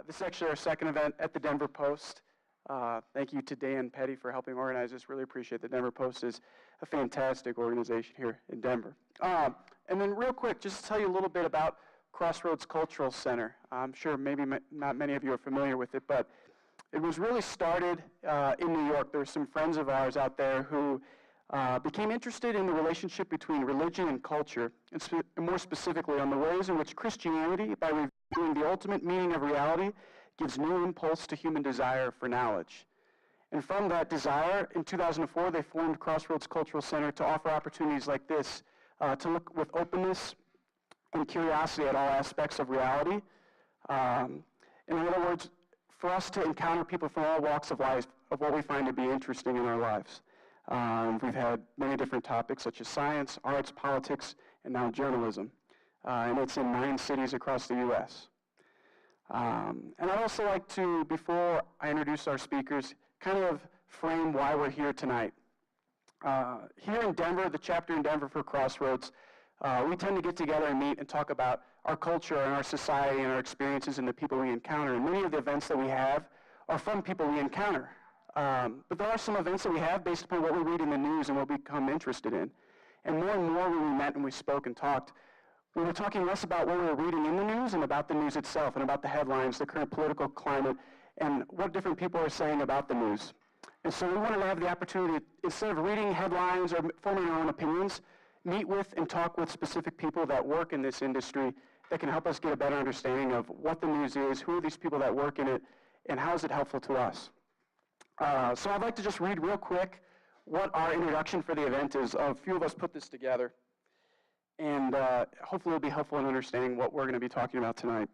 This is actually our second event at the Denver Post. Thank you to Dan Petty for helping organize this. Really appreciate it. The Denver Post is a fantastic organization here in Denver. And then real quick, just to tell you a little bit about Crossroads Cultural Center. I'm sure maybe not many of you are familiar with it, but it was really started in New York. There were some friends of ours out there who became interested in the relationship between religion and culture, and more specifically on the ways in which Christianity, by revealing the ultimate meaning of reality, gives new impulse to human desire for knowledge. And from that desire, in 2004, they formed Crossroads Cultural Center to offer opportunities like this, to look with openness and curiosity at all aspects of reality. In other words, for us to encounter people from all walks of life of what we find to be interesting in our lives. We've had many different topics such as science, arts, politics, and now journalism. And it's in 9 cities across the U.S. And I'd also like to, before I introduce our speakers, kind of frame why we're here tonight. Here in Denver, the chapter in Denver for Crossroads, we tend to get together and meet and talk about our culture and our society and our experiences and the people we encounter. And many of the events that we have are from people we encounter. But there are some events that we have based upon what we read in the news and what we become interested in. And more when we met and we spoke and talked, we were talking less about what we were reading in the news and about the news itself and about the headlines, the current political climate, and what different people are saying about the news. And so we wanted to have the opportunity, instead of reading headlines or forming our own opinions, meet with and talk with specific people that work in this industry that can help us get a better understanding of what the news is, who are these people that work in it, and how is it helpful to us. So I'd like to just read real quick what our introduction for the event is. A few of us put this together, and hopefully it'll be helpful in understanding what we're going to be talking about tonight.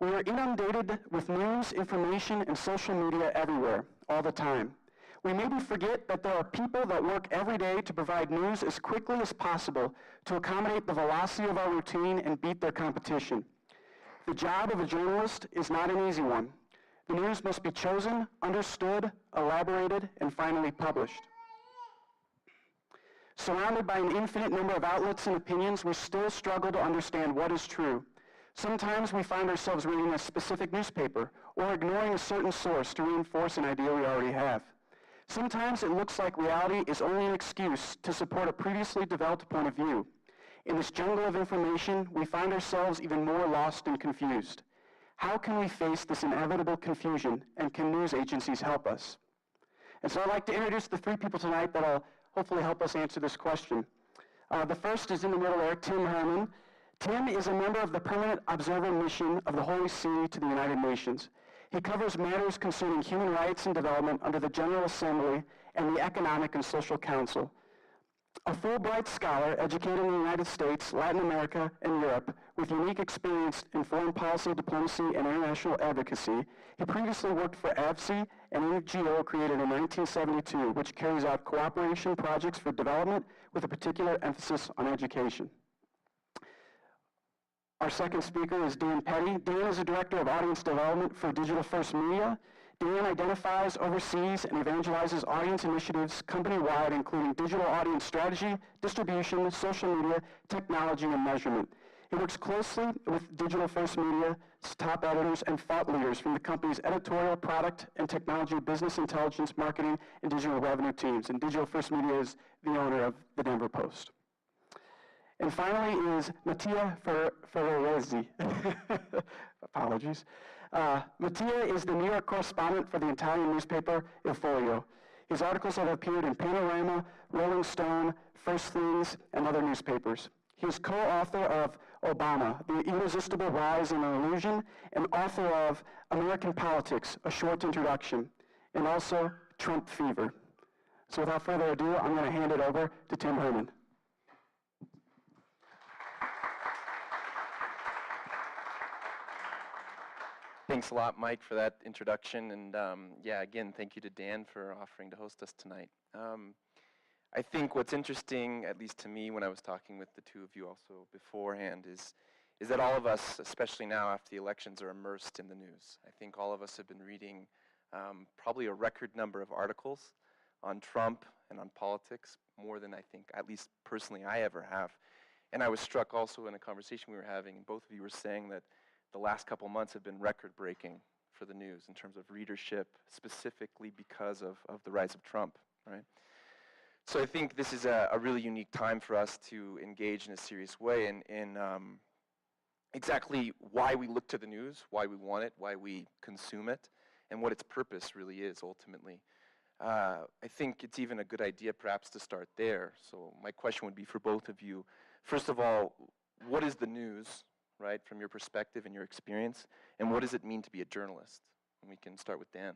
We are inundated with news, information, and social media everywhere, all the time. We maybe forget that there are people that work every day to provide news as quickly as possible to accommodate the velocity of our routine and beat their competition. The job of a journalist is not an easy one. The news must be chosen, understood, elaborated, and finally published. Surrounded by an infinite number of outlets and opinions, we still struggle to understand what is true. Sometimes we find ourselves reading a specific newspaper or ignoring a certain source to reinforce an idea we already have. Sometimes it looks like reality is only an excuse to support a previously developed point of view. In this jungle of information, we find ourselves even more lost and confused. How can we face this inevitable confusion, and can news agencies help us? And so I'd like to introduce the 3 people tonight that will hopefully help us answer this question. The first is in the middle there, Tim HERRMANN. Tim is a member of the Permanent Observer Mission of the Holy See to the United Nations. He covers matters concerning human rights and development under the General Assembly and the Economic and Social Council. A Fulbright scholar educated in the United States, Latin America, and Europe with unique experience in foreign policy, diplomacy, and international advocacy, he previously worked for AVSI, an NGO created in 1972, which carries out cooperation projects for development with a particular emphasis on education. Our second speaker is Dan Petty. Dan is the Director of Audience Development for Digital First Media. Dan identifies, oversees, and evangelizes audience initiatives company-wide, including digital audience strategy, distribution, social media, technology, and measurement. He works closely with Digital First Media's top editors and thought leaders from the company's editorial, product, and technology, business intelligence, marketing, and digital revenue teams. And Digital First Media is the owner of the Denver Post. And finally is Mattia FERRARESI. Apologies. Mattia is the New York correspondent for the Italian newspaper Foglio. His articles have appeared in Panorama, Rolling Stone, First Things, and other newspapers. He is co-author of Obama, The Irresistible Rise and Illusion, and author of American Politics, A Short Introduction, and also Trump Fever. So without further ado, I'm going to hand it over to Tim HERRMANN. Thanks a lot, Mike, for that introduction, and yeah, again, thank you to Dan for offering to host us tonight. I think what's interesting, at least to me, when I was talking with the 2 of you also beforehand, is that all of us, especially now after the elections, are immersed in the news. I think all of us have been reading probably a record number of articles on Trump and on politics, more than I think, at least personally, I ever have. And I was struck also in a conversation we were having, and both of you were saying that the last couple months have been record-breaking for the news in terms of readership, specifically because of the rise of Trump, right? So I think this is a really unique time for us to engage in a serious way in exactly why we look to the news, why we want it, why we consume it, and what its purpose really is ultimately. I think it's even a good idea perhaps to start there. So my question would be for both of you. First of all, what is the news, right, from your perspective and your experience, and what does it mean to be a journalist? And we can start with Dan.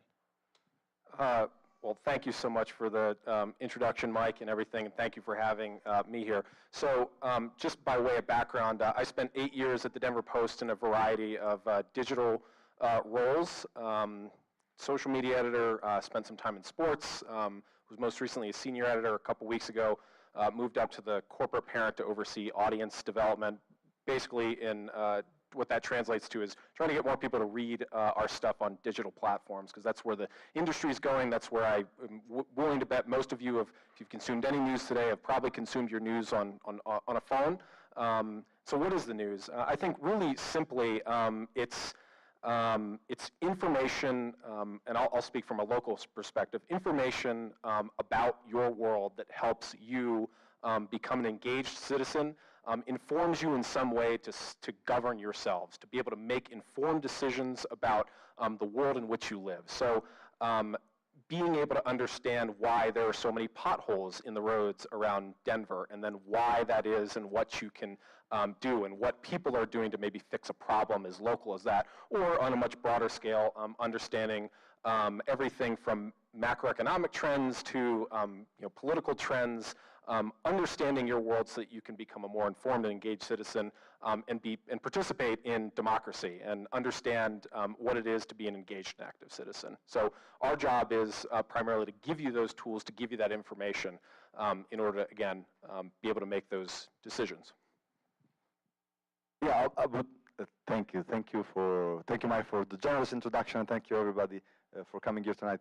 Well, thank you so much for the introduction, Mike, and everything, and thank you for having me here. So just by way of background, I spent 8 years at the Denver Post in a variety of digital roles. Social media editor, spent some time in sports, was most recently a senior editor a couple weeks ago, moved up to the corporate parent to oversee audience development. Basically, in what that translates to is trying to get more people to read our stuff on digital platforms, because that's where the industry is going. That's where I'm willing to bet most of you, if you've consumed any news today, have probably consumed your news on a phone. So what is the news? I think really simply it's information, and I'll speak from a local perspective, information about your world that helps you become an engaged citizen, informs you in some way to govern yourselves, to be able to make informed decisions about the world in which you live. So being able to understand why there are so many potholes in the roads around Denver, and then why that is and what you can do and what people are doing to maybe fix a problem as local as that, or on a much broader scale, understanding everything from macroeconomic trends to political trends, understanding your world so that you can become a more informed and engaged citizen and participate in democracy and understand what it is to be an engaged and active citizen. So our job is primarily to give you those tools, to give you that information in order to, again, be able to make those decisions. Yeah, I would, thank you, Mike, for the generous introduction, and thank you everybody for coming here tonight.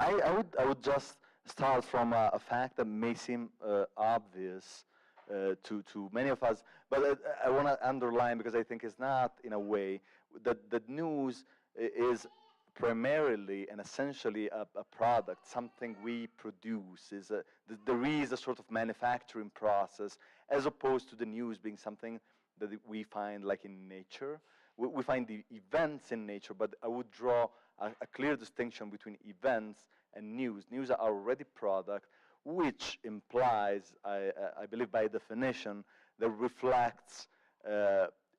I would just start from a fact that may seem obvious to many of us, but I want to underline, because I think it's not in a way, that the news is primarily and essentially a product, something we produce. There is a sort of manufacturing process, as opposed to the news being something that we find like in nature. We find the events in nature, but I would draw a clear distinction between events and news. News are already product, which implies, I believe by definition, that reflects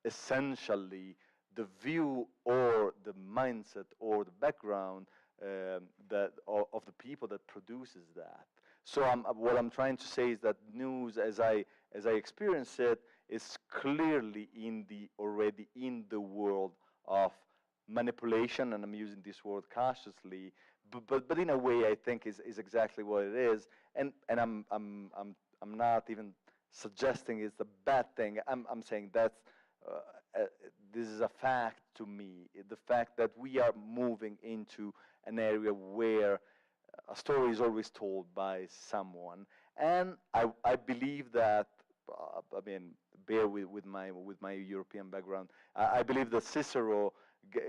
essentially the view or the mindset or the background of the people that produces that. So what I'm trying to say is that news, as I experience it, is clearly already in the world of manipulation, and I'm using this word cautiously, but in a way I think is exactly what it is, and I'm not even suggesting it's a bad thing. I'm saying that's this is a fact to me. The fact that we are moving into an area where a story is always told by someone, and I believe that. I mean, bear with my European background. I believe that Cicero,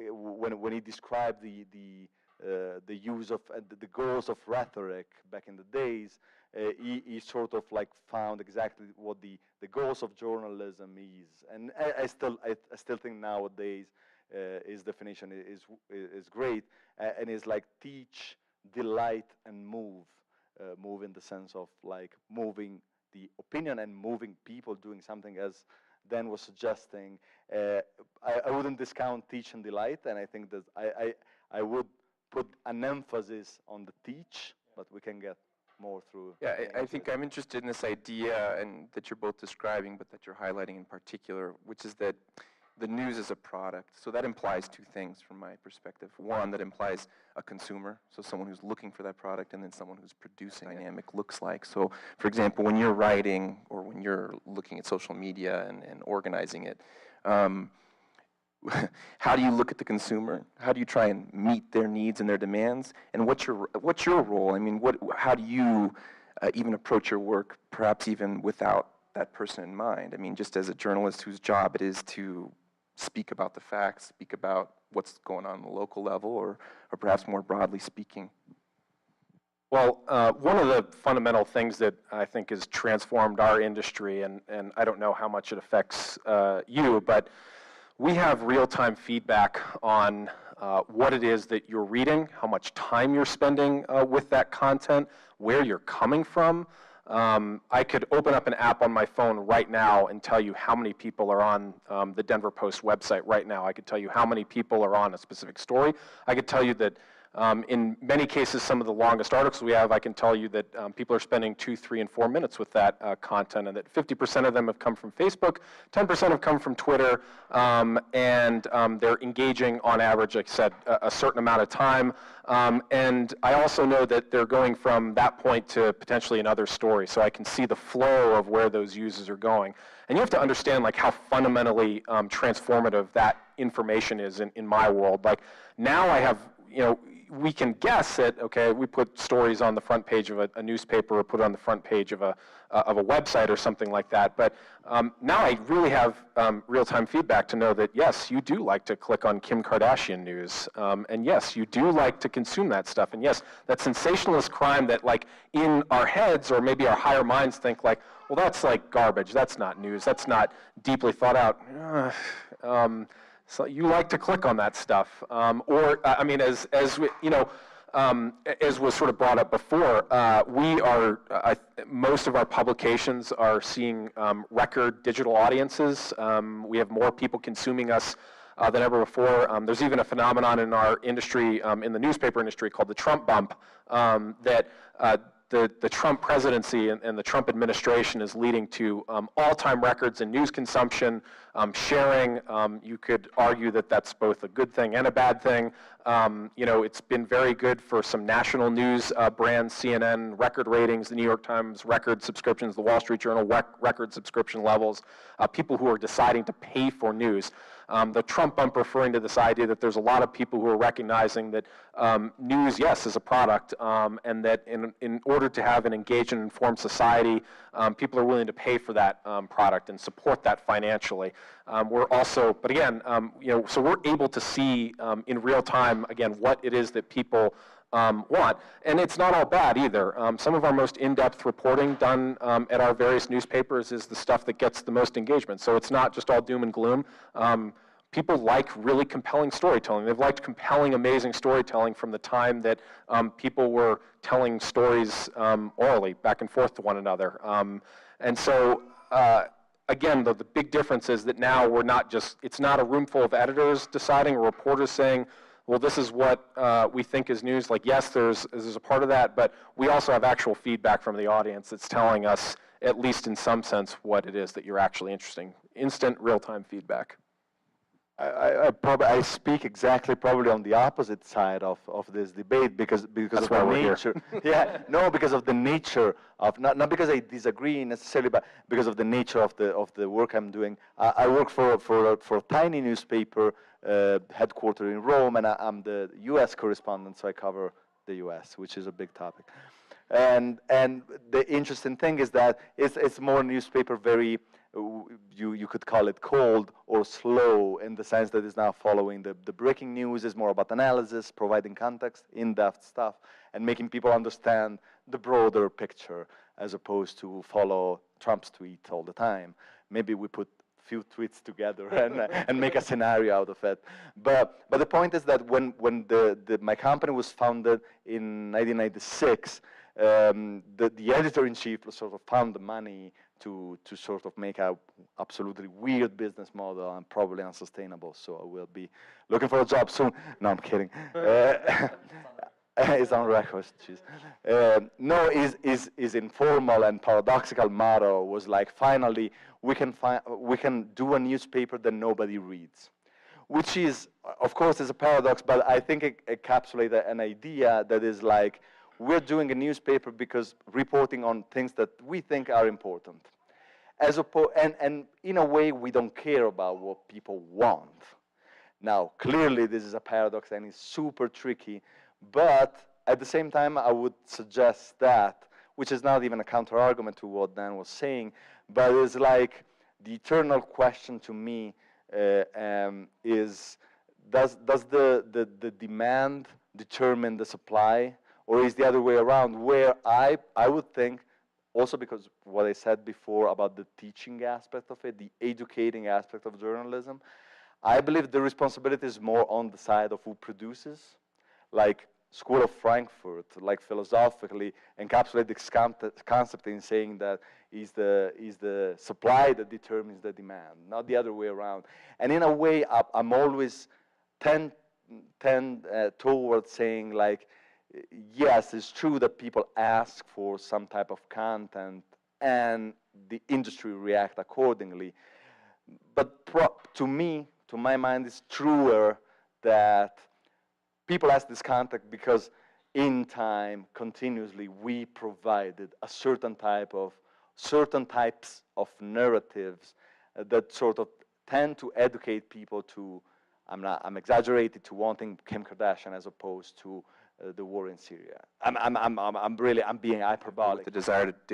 when he described the use of the goals of rhetoric back in the days, he sort of like found exactly what the goals of journalism is, and I still think nowadays his definition is great, and is like teach, delight, and move in the sense of like moving the opinion and moving people doing something, as Dan was suggesting. I wouldn't discount teach and delight, and I think that I would put an emphasis on the teach, but we can get more through. Yeah, I think I'm interested in this idea, and that you're both describing, but that you're highlighting in particular, which is that the news is a product. So that implies two things from my perspective. One, that implies a consumer, so someone who's looking for that product, and then someone who's producing it. Dynamic looks like. So, for example, when you're writing or when you're looking at social media and organizing it, how do you look at the consumer? How do you try and meet their needs and their demands? And what's your role? I mean, how do you even approach your work, perhaps even without that person in mind. I mean, just as a journalist whose job it is to speak about the facts, speak about what's going on the local level, or perhaps more broadly speaking. Well, one of the fundamental things that I think has transformed our industry, and I don't know how much it affects you, but we have real-time feedback on what it is that you're reading, how much time you're spending with that content, where you're coming from. I could open up an app on my phone right now and tell you how many people are on the Denver Post website right now. I could tell you how many people are on a specific story. I could tell you that in many cases, some of the longest articles we have, I can tell you that people are spending 2, 3, and 4 minutes with that content, and that 50% of them have come from Facebook, 10% have come from Twitter, and they're engaging on average, like I said, a certain amount of time. And I also know that they're going from that point to potentially another story, so I can see the flow of where those users are going. And you have to understand like how fundamentally transformative that information is in my world. Like now I have, we can guess that, okay, we put stories on the front page of a newspaper or put it on the front page of a website or something like that. But now I really have real-time feedback to know that, yes, you do like to click on Kim Kardashian news. And yes, you do like to consume that stuff. And yes, that sensationalist crime that like in our heads or maybe our higher minds think like, well, that's like garbage. That's not news. That's not deeply thought out. So you like to click on that stuff, or I mean, as we, as was sort of brought up before, we are most of our publications are seeing record digital audiences. We have more people consuming us than ever before. There's even a phenomenon in our industry, in the newspaper industry, called the Trump bump, that the Trump presidency and the Trump administration is leading to all-time records in news consumption, sharing. You could argue that that's both a good thing and a bad thing. It's been very good for some national news brands, CNN, record ratings, the New York Times, record subscriptions, the Wall Street Journal, record subscription levels, people who are deciding to pay for news. The Trump bump referring to this idea that there's a lot of people who are recognizing that news, yes, is a product, and that in order to have an engaged and informed society, people are willing to pay for that product and support that financially. We're also, but again, so we're able to see in real time, again, what it is that people want. And it's not all bad either. Some of our most in-depth reporting done at our various newspapers is the stuff that gets the most engagement. So it's not just all doom and gloom. People like really compelling storytelling. They've liked compelling, amazing storytelling from the time that people were telling stories orally back and forth to one another. And so, again, the big difference is that now we're not just, it's not a room full of editors deciding or reporters saying, well, this is what we think is news. Like, yes, there's a part of that, but we also have actual feedback from the audience that's telling us, at least in some sense, what it is that you're actually interested in. Instant, real-time feedback. I speak exactly probably on the opposite side of this debate because That's of why the we're nature. Yeah, no, because of the nature of not because I disagree necessarily, but because of the nature of the work I'm doing. I work for a tiny newspaper headquartered in Rome, and I'm the U.S. correspondent, so I cover the U.S., which is a big topic. And the interesting thing is that it's more newspaper very. You could call it cold or slow in the sense that it's now following the breaking news, is more about analysis, providing context, in-depth stuff, and making people understand the broader picture as opposed to follow Trump's tweet all the time. Maybe we put few tweets together and make a scenario out of it. But the point is that when my company was founded in 1996, the editor-in-chief sort of found the money to sort of make a absolutely weird business model and probably unsustainable. So I will be looking for a job soon. No, I'm kidding. It's on record. No, his informal and paradoxical motto was like, finally, we can do a newspaper that nobody reads, which is, of course, is a paradox, but I think it encapsulates an idea that is like, we're doing a newspaper because reporting on things that we think are important. And in a way, we don't care about what people want. Now, clearly, this is a paradox and it's super tricky, but at the same time, I would suggest that, which is not even a counter-argument to what Dan was saying, but it's like the eternal question to me is, does the demand determine the supply, or is the other way around, where I would think, also because what I said before about the teaching aspect of it, the educating aspect of journalism, I believe the responsibility is more on the side of who produces, like School of Frankfurt, like philosophically encapsulate this concept in saying that is the supply that determines the demand, not the other way around. And in a way, I'm always tend towards saying, like, yes, it's true that people ask for some type of content and the industry react accordingly. But to me, to my mind, it's truer that people ask this content because in time, continuously, we provided a certain types of narratives that sort of tend to educate people to, I'm exaggerated, to wanting Kim Kardashian as opposed to the war in Syria. I'm being hyperbolic. The desire to dig